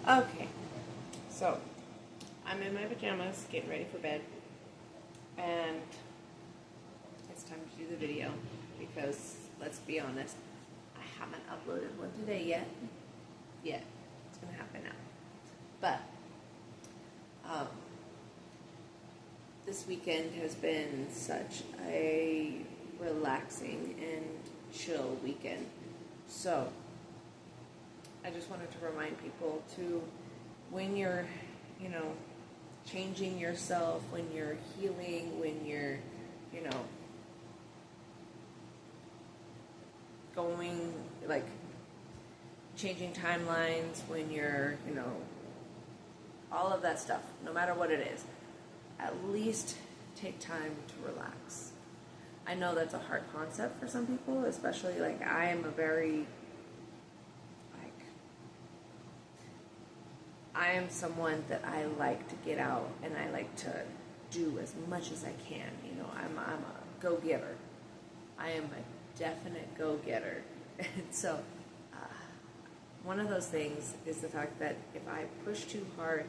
Okay, so I'm in my pajamas, getting ready for bed, and it's time to do the video because let's be honest, I haven't uploaded one today yet. It's gonna happen now. But um, this weekend has been such a relaxing and chill weekend. So I just wanted to remind people to, when you're, you know, changing yourself, when you're healing, when you're, you know, going, like, changing timelines, when you're, you know, all of that stuff, no matter what it is, at least take time to relax. I know that's a hard concept for some people, especially, like, I am a very, I am someone that I like to get out and I like to do as much as I can. You know, I'm a go-getter. I am a definite go-getter. And so one of those things is the fact that if I push too hard,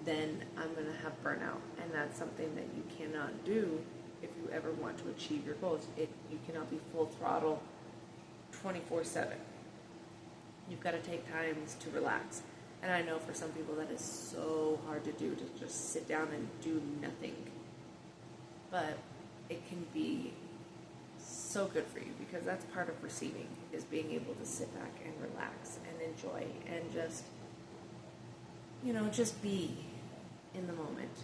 then I'm going to have burnout. And that's something that you cannot do if you ever want to achieve your goals. You cannot be full throttle 24/7. You've got to take times to relax. And I know for some people that is so hard to do, to just sit down and do nothing. But it can be so good for you because that's part of receiving, is being able to sit back and relax and enjoy and just, you know, just be in the moment.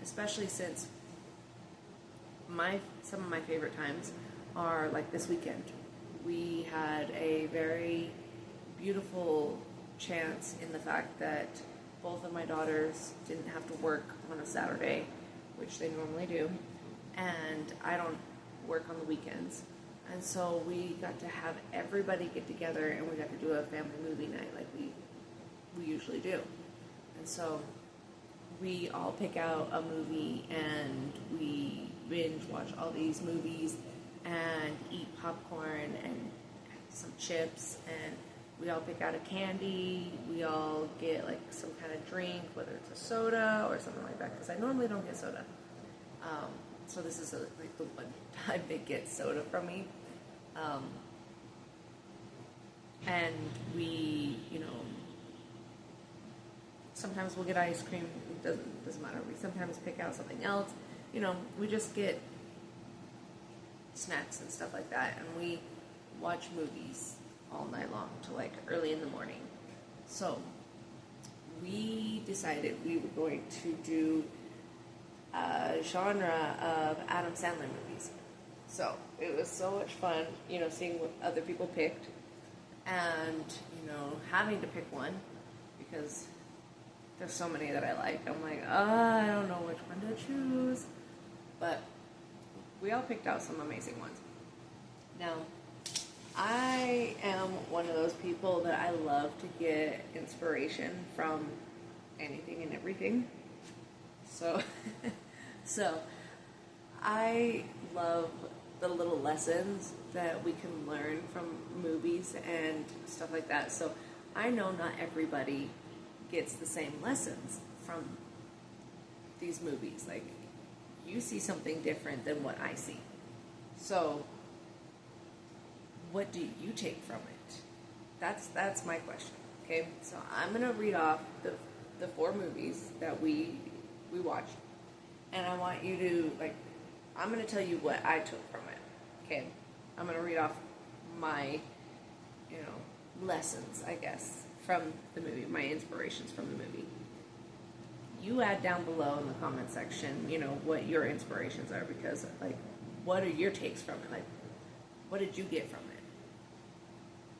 Especially since some of my favorite times are like this weekend. We had a very beautiful chance in the fact that both of my daughters didn't have to work on a Saturday, which they normally do, and I don't work on the weekends. And so we got to have everybody get together and we got to do a family movie night like we usually do. And so we all pick out a movie and we binge watch all these movies and eat popcorn and some chips, and we all pick out a candy. We all get like some kind of drink, whether it's a soda or something like that, because I normally don't get soda. So this is like the one time they get soda from me. And we, you know, sometimes we'll get ice cream. It doesn't matter. We sometimes pick out something else. You know, we just get snacks and stuff like that, and we watch movies all night long till like early in the morning. So we decided we were going to do a genre of Adam Sandler movies. So it was so much fun, you know, seeing what other people picked and, you know, having to pick one because there's so many that I like. I'm like, I don't know which one to choose. But we all picked out some amazing ones. Now, I am one of those people that I love to get inspiration from anything and everything. So, so I love the little lessons that we can learn from movies and stuff like that. So I know not everybody gets the same lessons from these movies. Like, you see something different than what I see. So what do you take from it? That's my question. Okay, so I'm gonna read off the 4 movies that we watched, and I want you to, like, I'm gonna tell you what I took from it. Okay, I'm gonna read off my, you know, lessons, I guess, from the movie, my inspirations from the movie. You add down below in the comment section, you know, what your inspirations are, because, like, what are your takes from it? Like, what did you get from it?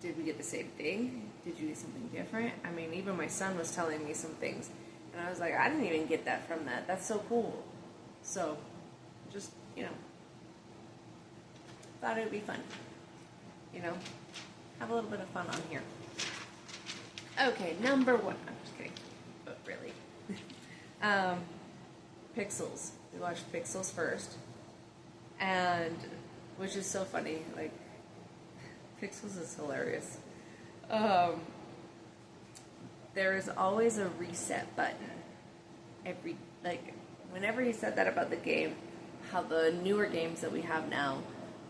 Did we get the same thing? Did you get something different? I mean, even my son was telling me some things, and I was like, I didn't even get that from that. That's so cool. So, just, you know, thought it would be fun. You know, have a little bit of fun on here. Okay, number 1. I'm just kidding, but really. Pixels. We watched Pixels first, and which is so funny. Like, Pixels is hilarious. there is always a reset button. Whenever he said that about the game, how the newer games that we have now,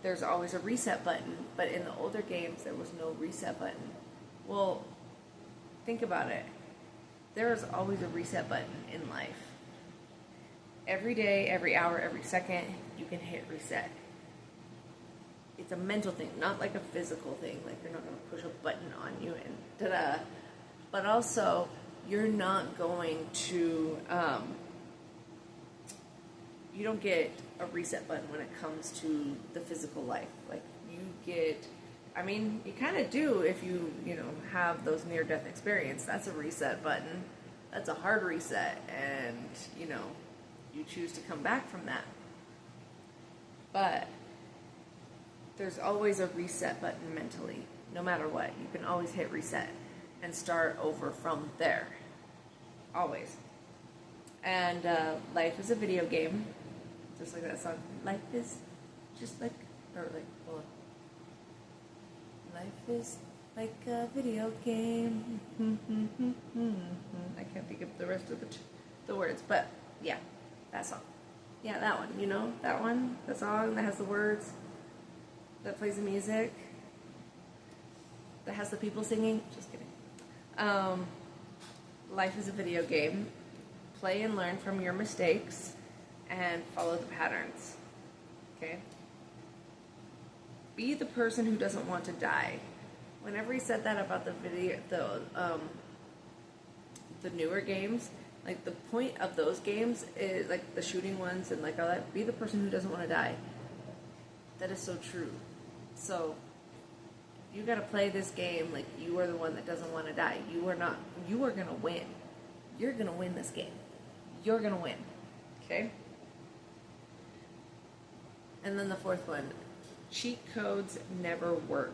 there's always a reset button, but in the older games, there was no reset button. Well, think about it. There is always a reset button in life. Every day, every hour, every second, you can hit reset. It's a mental thing, not like a physical thing. Like, you're not going to push a button on you and ta-da. But also, you're not going to, you don't get a reset button when it comes to the physical life. Like, you get, I mean, you kind of do if you have those near-death experience. That's a reset button. That's a hard reset, and, you choose to come back from that. But there's always a reset button mentally, no matter what. You can always hit reset and start over from there. Always. And life is a video game. Just like that song. Life is just like, hold on. Life is like a video game. I can't think of the rest of the words, but yeah, that song. Yeah, that one, that one, the song that has the words, that plays the music, that has the people singing. Just kidding. Life is a video game. Play and learn from your mistakes and follow the patterns. Okay? Be the person who doesn't want to die. Whenever he said that about the newer games, like, the point of those games is, like, the shooting ones and, like, all that, be the person who doesn't want to die. That is so true. So, you gotta play this game like you are the one that doesn't want to die. You are gonna win. You're gonna win this game. You're gonna win. Okay? And then the fourth one, cheat codes never work.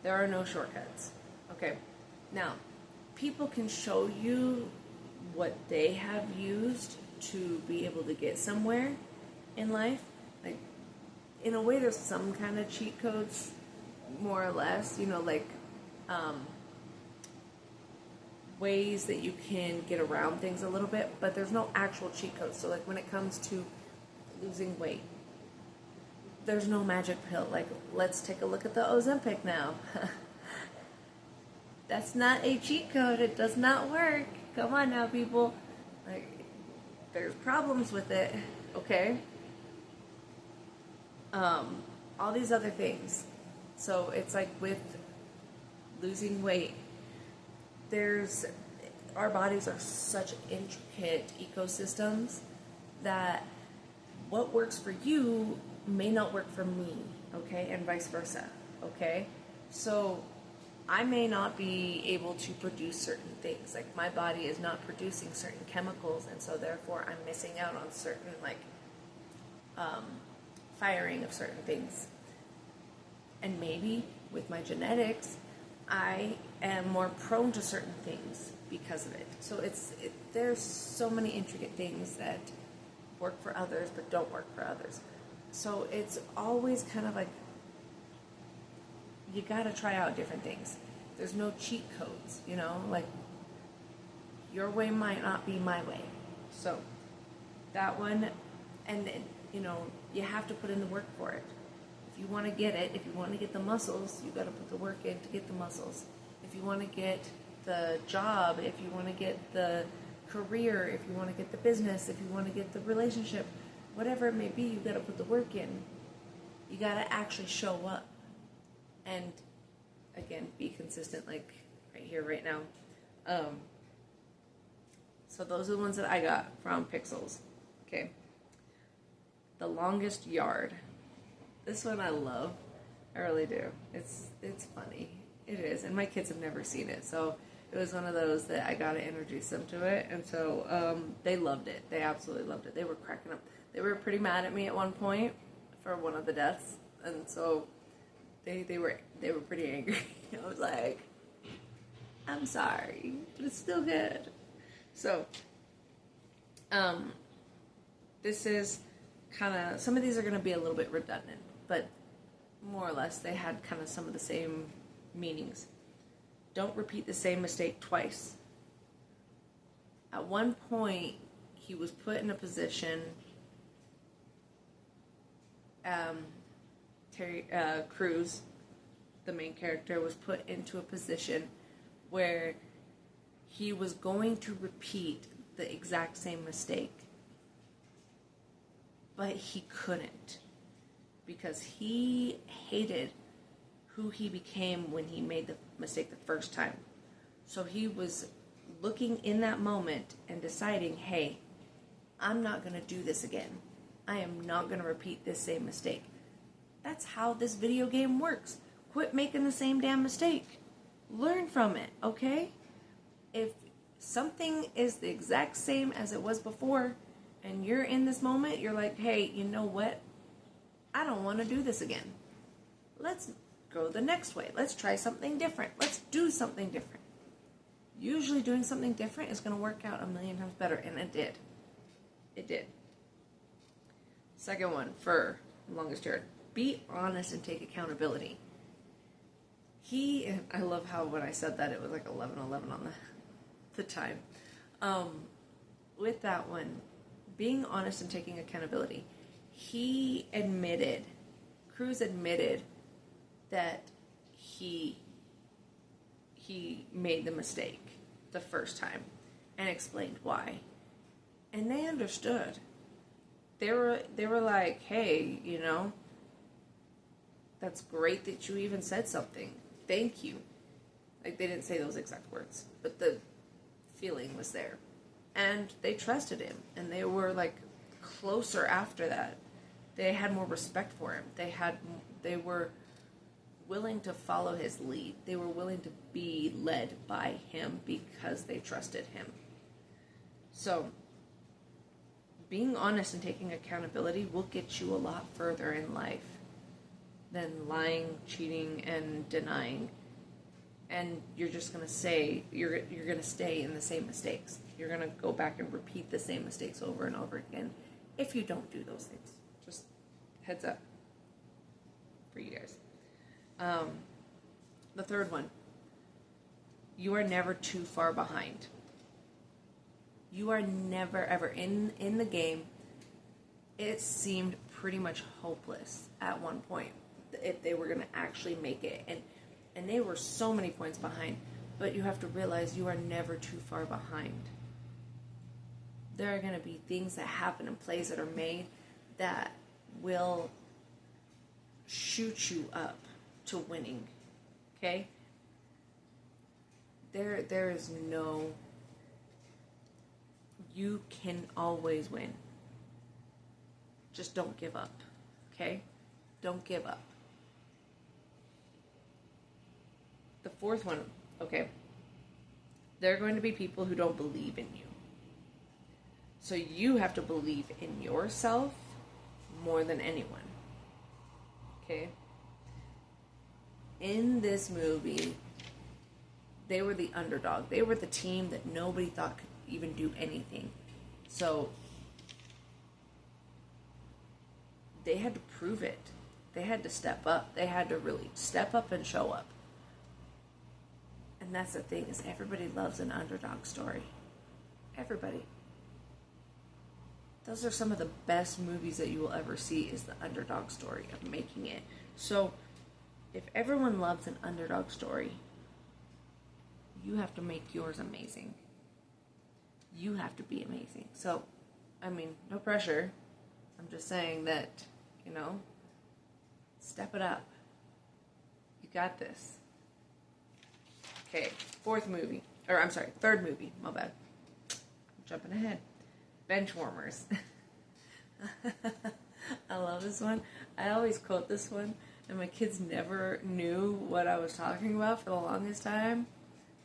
There are no shortcuts. Okay? Now, people can show you what they have used to be able to get somewhere in life. Like, in a way, there's some kind of cheat codes, more or less, ways that you can get around things a little bit, but there's no actual cheat codes. So, like, when it comes to losing weight, there's no magic pill. Like, let's take a look at the Ozempic now. That's not a cheat code. It does not work. Come on now, people. Like, there's problems with it, okay? All these other things. So it's like with losing weight, our bodies are such intricate ecosystems that what works for you may not work for me, okay? And vice versa, okay? So I may not be able to produce certain things. Like, my body is not producing certain chemicals, and so therefore I'm missing out on certain, firing of certain things. And maybe with my genetics, I am more prone to certain things because of it. So there's so many intricate things that work for others but don't work for others. So it's always kind of like, you gotta try out different things. There's no cheat codes, like, your way might not be my way. So that one, and you have to put in the work for it. If you want to get it, if you want to get the muscles, you got to put the work in to get the muscles. If you want to get the job, if you want to get the career, if you want to get the business, if you want to get the relationship, whatever it may be, you got to put the work in. You got to actually show up. And again, be consistent, like right here, right now. So those are the ones that I got from Pixels. Okay. The Longest Yard. This one I love. I really do. It's funny. It is. And my kids have never seen it. So it was one of those that I got to introduce them to it. And so they loved it. They absolutely loved it. They were cracking up. They were pretty mad at me at one point for one of the deaths. And so they were pretty angry. I was like, I'm sorry, but it's still good. So this is kind of, some of these are going to be a little bit redundant, but more or less they had kind of some of the same meanings. don't repeat the same mistake twice. At one point, he was put in a position, Cruz, the main character, was put into a position where he was going to repeat the exact same mistake. But he couldn't, because he hated who he became when he made the mistake the first time. So he was looking in that moment and deciding, hey, I'm not going to do this again. I am not going to repeat this same mistake. That's how this video game works. Quit making the same damn mistake. Learn from it, okay? If something is the exact same as it was before, and you're in this moment, you're like, hey, you know what? I don't want to do this again. Let's go the next way. Let's try something different. Let's do something different. Usually doing something different is going to work out a million times better, and it did. It did. Second one, for longest yard. Be honest and take accountability. I love how when I said that, it was like 11:11 on the time. With that one, being honest and taking accountability. Cruz admitted that he made the mistake the first time and explained why. And they understood. They were like, hey, you know, that's great that you even said something. Thank you. Like, they didn't say those exact words, but the feeling was there. And they trusted him, and they were like closer after that. They had more respect for him. They were willing to follow his lead. They were willing to be led by him because they trusted him. So, being honest and taking accountability will get you a lot further in life than lying, cheating, and denying. And you're just going to say, you're going to stay in the same mistakes. You're going to go back and repeat the same mistakes over and over again if you don't do those things. Just heads up for you guys. The third one. You are never too far behind. You are never, ever, in the game, it seemed pretty much hopeless at one point if they were going to actually make it. And they were so many points behind. But you have to realize you are never too far behind. There are going to be things that happen and plays that are made that will shoot you up to winning. Okay? There is no... You can always win. Just don't give up. Okay? Don't give up. The fourth one, okay. There are going to be people who don't believe in you. So you have to believe in yourself more than anyone. Okay? In this movie, they were the underdog. They were the team that nobody thought could even do anything. So they had to prove it. They had to step up. They had to really step up and show up. And that's the thing, is everybody loves an underdog story. Everybody. Those are some of the best movies that you will ever see, is the underdog story of making it. So, if everyone loves an underdog story, you have to make yours amazing. You have to be amazing. So, I mean, no pressure. I'm just saying that, you know, step it up. You got this. Okay, third movie, my bad. I'm jumping ahead. Benchwarmers. I love this one. I always quote this one, and my kids never knew what I was talking about for the longest time,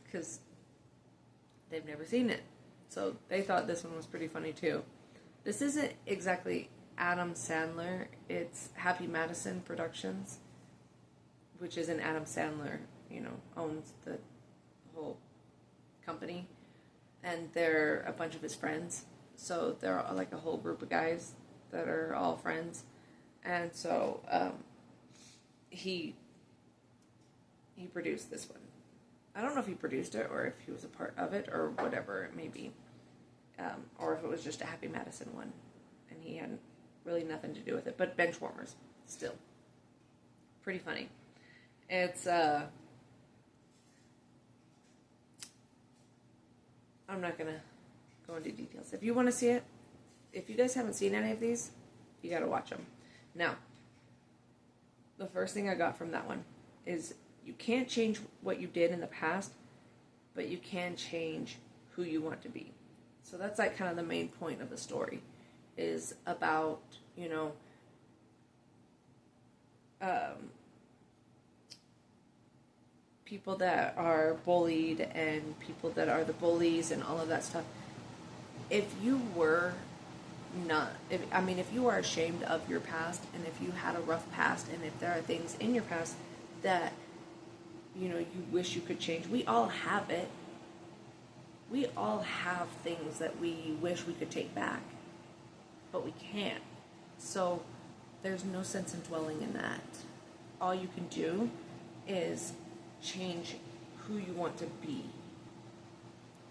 because they've never seen it. So they thought this one was pretty funny too. This isn't exactly Adam Sandler. It's Happy Madison Productions, which is an Adam Sandler, owns the whole company, and they're a bunch of his friends. So they're like a whole group of guys that are all friends, and so he produced this one, I don't know if he produced it or if he was a part of it or whatever it may be. Or if it was just a Happy Madison one and he had really nothing to do with it. But Benchwarmers, still. Pretty funny. It's, I'm not going to go into details. If you want to see it, if you guys haven't seen any of these, you got to watch them. Now, the first thing I got from that one is you can't change what you did in the past, but you can change who you want to be. So that's like kind of the main point of the story, is about, you know, people that are bullied and people that are the bullies and all of that stuff. If you were if you are ashamed of your past, and if you had a rough past, and if there are things in your past that, you know, you wish you could change, we all have it. We all have things that we wish we could take back, but we can't. So there's no sense in dwelling in that. All you can do is change who you want to be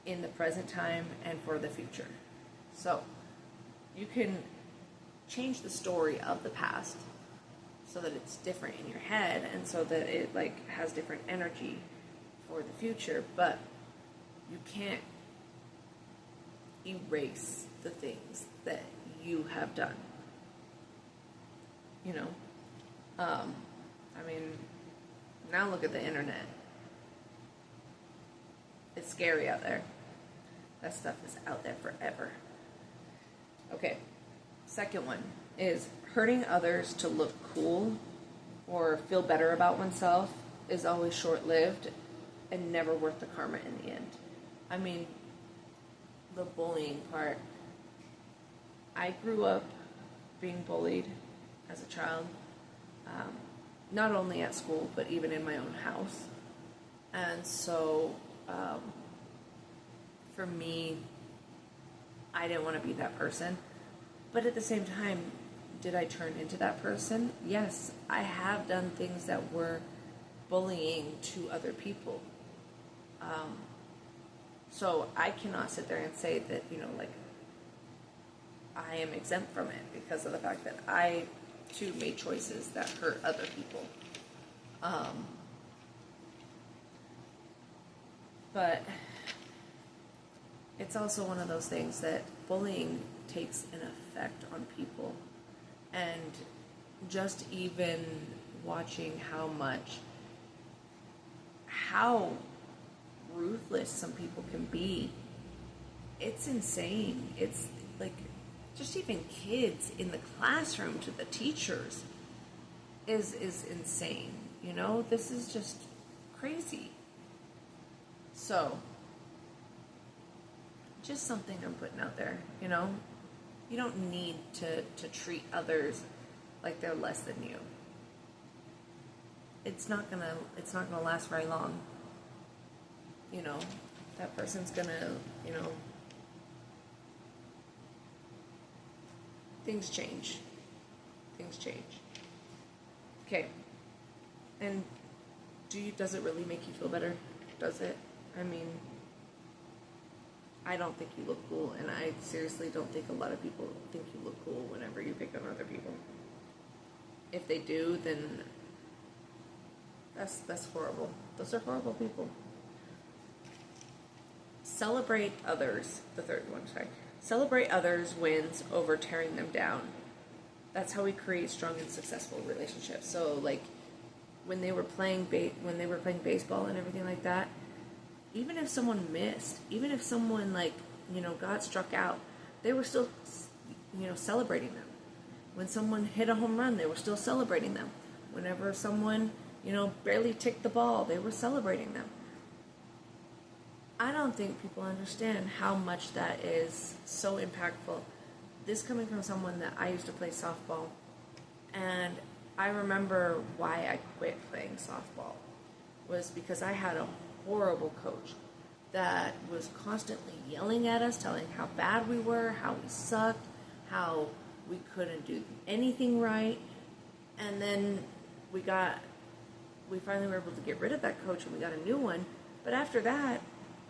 in the present time and for the future. So you can change the story of the past so that it's different in your head and so that it like has different energy for the future, but you can't erase the things that you have done. You know? I mean, now look at the internet. It's scary out there. That stuff is out there forever. Okay, second one is hurting others to look cool or feel better about oneself is always short-lived and never worth the karma in the end. I mean, the bullying part. I grew up being bullied as a child, not only at school, but even in my own house. And so, for me, I didn't want to be that person. But at the same time, did I turn into that person? Yes, I have done things that were bullying to other people. So I cannot sit there and say that, you know, like, I am exempt from it because of the fact that I, too, made choices that hurt other people. But it's also one of those things that bullying takes an effect on people. And just even watching how ruthless some people can be, it's insane. It's like, just even kids in the classroom to the teachers is insane. You know, this is just crazy. So, just something I'm putting out there, you know? You don't need to treat others like they're less than you. It's not gonna last very long. You know, that person's gonna, you know, things change. Okay. And does it really make you feel better? Does it? I mean, I don't think you look cool, and I seriously don't think a lot of people think you look cool whenever you pick on other people. If they do, then that's horrible. Those are horrible people. Celebrate others. The third one, sorry. Celebrate others' wins over tearing them down. That's how we create strong and successful relationships. So, like, when they were playing baseball and everything like that, even if someone missed, even if someone, like, you know, got struck out, they were still, you know, celebrating them. When someone hit a home run, they were still celebrating them. Whenever someone, you know, barely ticked the ball, they were celebrating them. I don't think people understand how much that is so impactful. This coming from someone that I used to play softball, and I remember why I quit playing softball was because I had a horrible coach that was constantly yelling at us, telling how bad we were, how we sucked, how we couldn't do anything right. And then we finally were able to get rid of that coach, and we got a new one. But after that,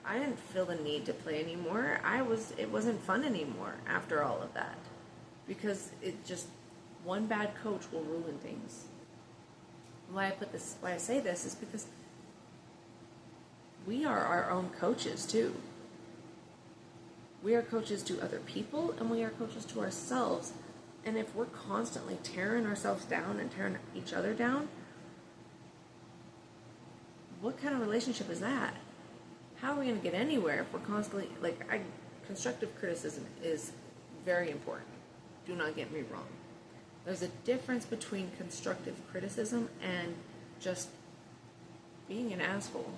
I didn't feel the need to play anymore. It wasn't fun anymore after all of that. Because it just, one bad coach will ruin things. Why I say this is because we are our own coaches too. We are coaches to other people, and we are coaches to ourselves. And if we're constantly tearing ourselves down and tearing each other down, what kind of relationship is that? How are we going to get anywhere if we're constantly, constructive criticism is very important. Do not get me wrong. There's a difference between constructive criticism and just being an asshole,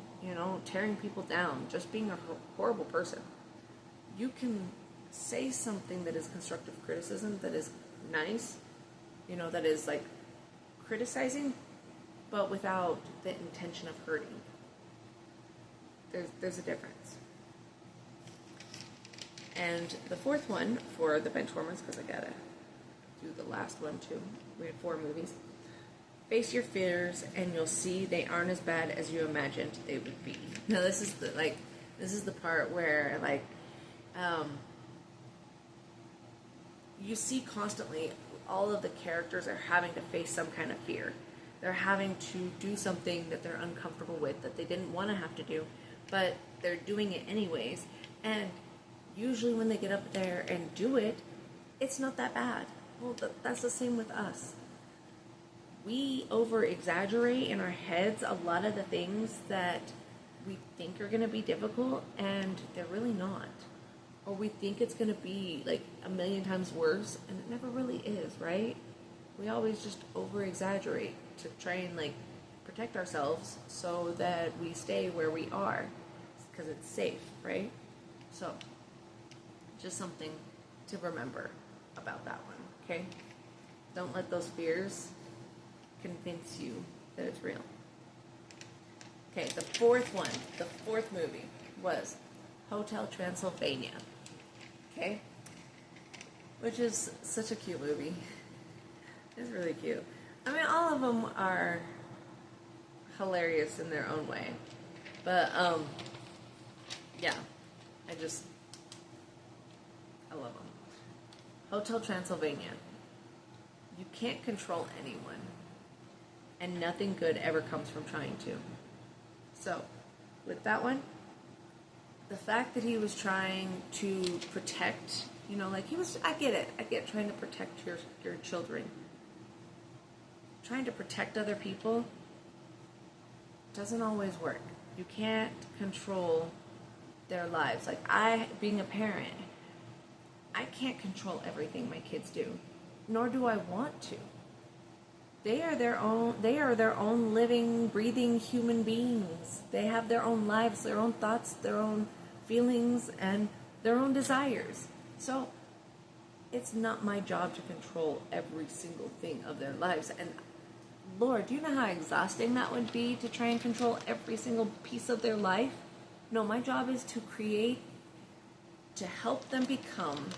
tearing people down, just being a horrible person. You can say something that is constructive criticism, that is nice, that is like criticizing, but without the intention of hurting. There's a difference. And the fourth one for the benchwarmers, because I gotta do the last one too. We had 4 movies. Face your fears, and you'll see they aren't as bad as you imagined they would be. Now this is the part where you see constantly all of the characters are having to face some kind of fear. They're having to do something that they're uncomfortable with, that they didn't want to have to do, but they're doing it anyways. And usually when they get up there and do it, it's not that bad. Well, that's the same with us. We over-exaggerate in our heads a lot of the things that we think are going to be difficult, and they're really not. Or we think it's going to be like a million times worse, and it never really is, right? We always just over-exaggerate to try and protect ourselves so that we stay where we are, because it's safe, right? So, just something to remember about that one, okay? Don't let those fears convince you that it's real. Okay, the fourth movie was Hotel Transylvania. Okay? Which is such a cute movie. It's really cute. I mean, all of them are hilarious in their own way. But, yeah. I love them. Hotel Transylvania. You can't control anyone. And nothing good ever comes from trying to. So, with that one, the fact that he was trying to protect, I get it, trying to protect your children. Trying to protect other people doesn't always work. You can't control their lives. Being a parent, I can't control everything my kids do, nor do I want to. They are their own living, breathing human beings. They have their own lives, their own thoughts, their own feelings, and their own desires. So, it's not my job to control every single thing of their lives. And Lord, do you know how exhausting that would be, to try and control every single piece of their life? No, my job is to help them become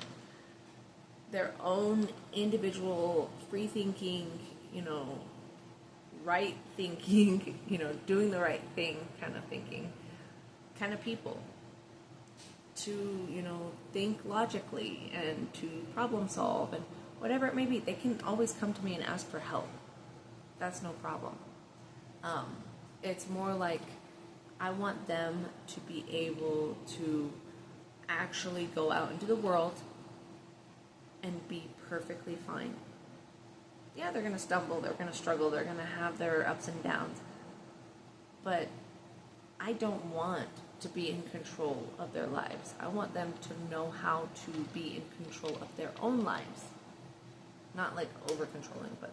their own individual, free-thinking, right thinking, doing the right thing kind of thinking, kind of people. To, think logically and to problem solve and whatever it may be. They can always come to me and ask for help. That's no problem. It's more like I want them to be able to actually go out into the world and be perfectly fine. Yeah, they're going to stumble, they're going to struggle, they're going to have their ups and downs. But I don't want to be in control of their lives. I want them to know how to be in control of their own lives. Not over-controlling, but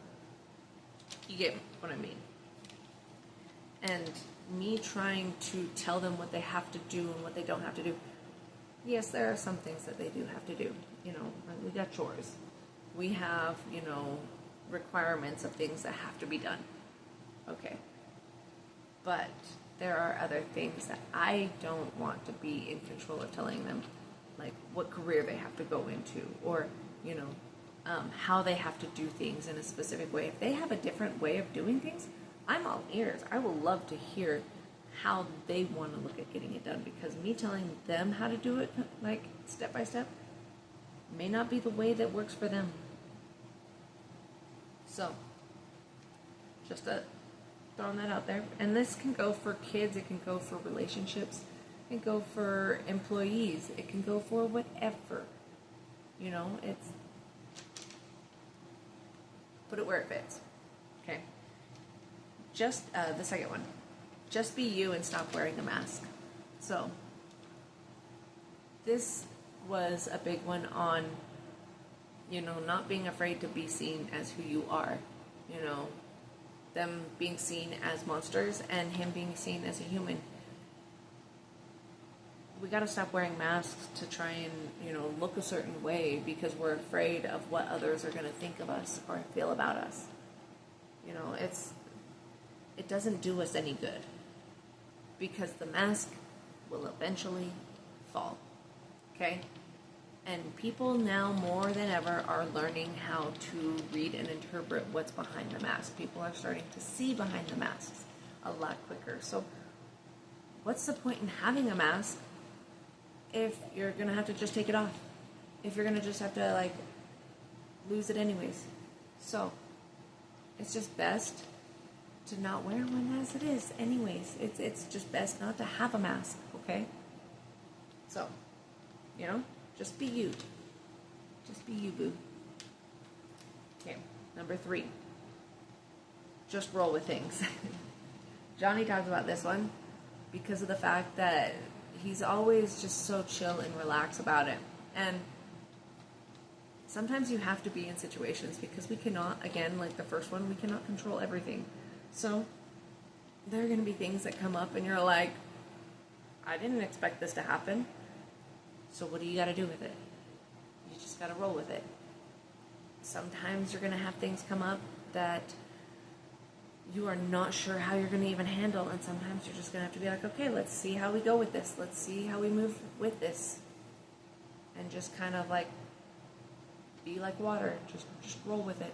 you get what I mean. And me trying to tell them what they have to do and what they don't have to do. Yes, there are some things that they do have to do. We got chores. We have, requirements of things that have to be done. Okay. But there are other things that I don't want to be in control of telling them, what career they have to go into, or, how they have to do things in a specific way. If they have a different way of doing things, I'm all ears. I will love to hear how they want to look at getting it done, because me telling them how to do it, like step by step, may not be the way that works for them. So, just throwing that out there. And this can go for kids, it can go for relationships, it can go for employees, it can go for whatever. You know, it's put it where it fits. Okay. Just the second one. Just be you and stop wearing a mask. So, this was a big one on, not being afraid to be seen as who you are. Them being seen as monsters and him being seen as a human. We gotta stop wearing masks to try and, look a certain way because we're afraid of what others are gonna think of us or feel about us. It doesn't do us any good because the mask will eventually fall. Okay? And people now more than ever are learning how to read and interpret what's behind the mask. People are starting to see behind the masks a lot quicker. So what's the point in having a mask if you're going to have to just take it off? If you're going to just have to, lose it anyways. So it's just best to not wear one as it is anyways. It's just best not to have a mask, okay? So, just be you. Just be you, boo. Okay, number 3. Just roll with things. Johnny talks about this one because of the fact that he's always just so chill and relaxed about it. And sometimes you have to be in situations because we cannot, again, like the first one, we cannot control everything. So there are going to be things that come up and you're like, I didn't expect this to happen. So what do you got to do with it? You just got to roll with it. Sometimes you're going to have things come up that you are not sure how you're going to even handle. And sometimes you're just going to have to be like, okay, let's see how we go with this. Let's see how we move with this. And just kind of be like water. Just roll with it.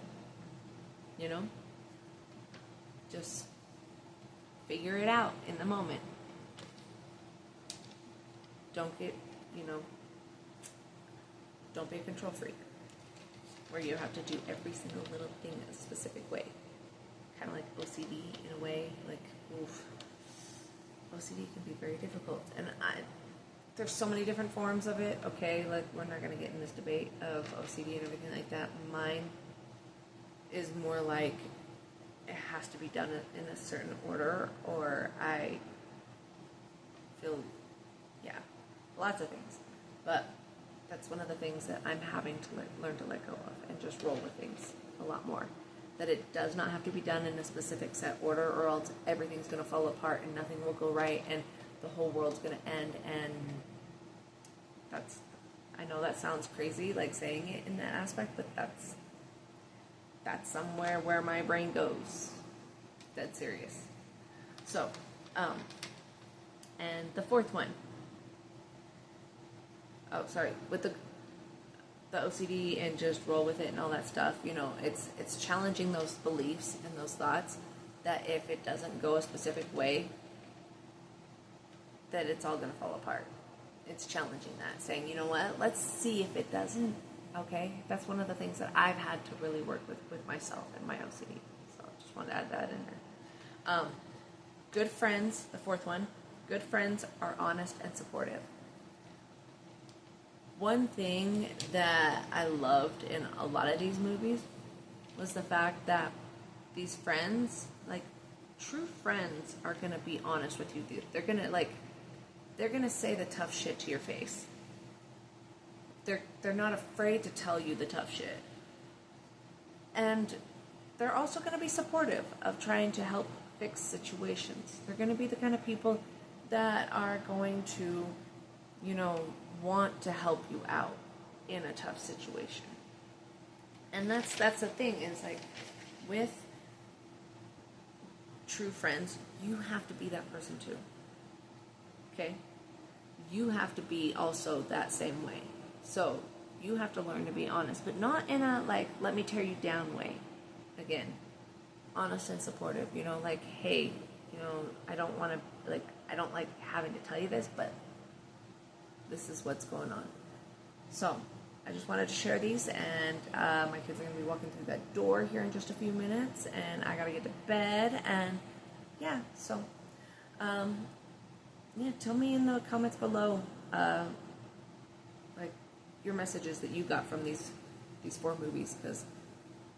Just figure it out in the moment. Don't get, don't be a control freak where you have to do every single little thing a specific way. Kind of like OCD in a way. OCD can be very difficult. And there's so many different forms of it. Okay, we're not going to get in this debate of OCD and everything like that. Mine is more like it has to be done in a certain order, or I feel, lots of things. But that's one of the things that I'm having to learn to let go of and just roll with things a lot more. That it does not have to be done in a specific set order, or else everything's going to fall apart and nothing will go right and the whole world's going to end. And I know that sounds crazy, saying it in that aspect, but that's somewhere where my brain goes. Dead serious. So, and the fourth one. Oh, sorry. With the OCD and just roll with it and all that stuff, it's challenging those beliefs and those thoughts that if it doesn't go a specific way, that it's all going to fall apart. It's challenging that, saying, you know what, let's see if it doesn't, okay? That's one of the things that I've had to really work with myself and my OCD. So I just wanted to add that in there. Good friends, the fourth one, good friends are honest and supportive. One thing that I loved in a lot of these movies was the fact that these friends, true friends, are going to be honest with you. They're going to say the tough shit to your face. They're not afraid to tell you the tough shit. And they're also going to be supportive of trying to help fix situations. They're going to be the kind of people that are going to, want to help you out in a tough situation. And that's the thing, is with true friends, you have to be that person too. Okay? You have to be also that same way. So you have to learn to be honest, but not in a let me tear you down way. Again, honest and supportive, hey, you know, I don't want to, like, I don't like having to tell you this, but this is what's going on. So, I just wanted to share these, and my kids are going to be walking through that door here in just a few minutes, and I got to get to bed, and yeah, so, yeah, tell me in the comments below, like, your messages that you got from these 4 movies, because,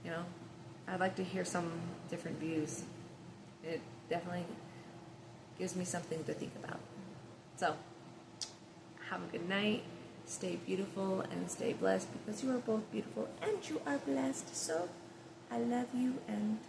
you know, I'd like to hear some different views. It definitely gives me something to think about. So, have a good night. Stay beautiful and stay blessed, because you are both beautiful and you are blessed. So, I love you, and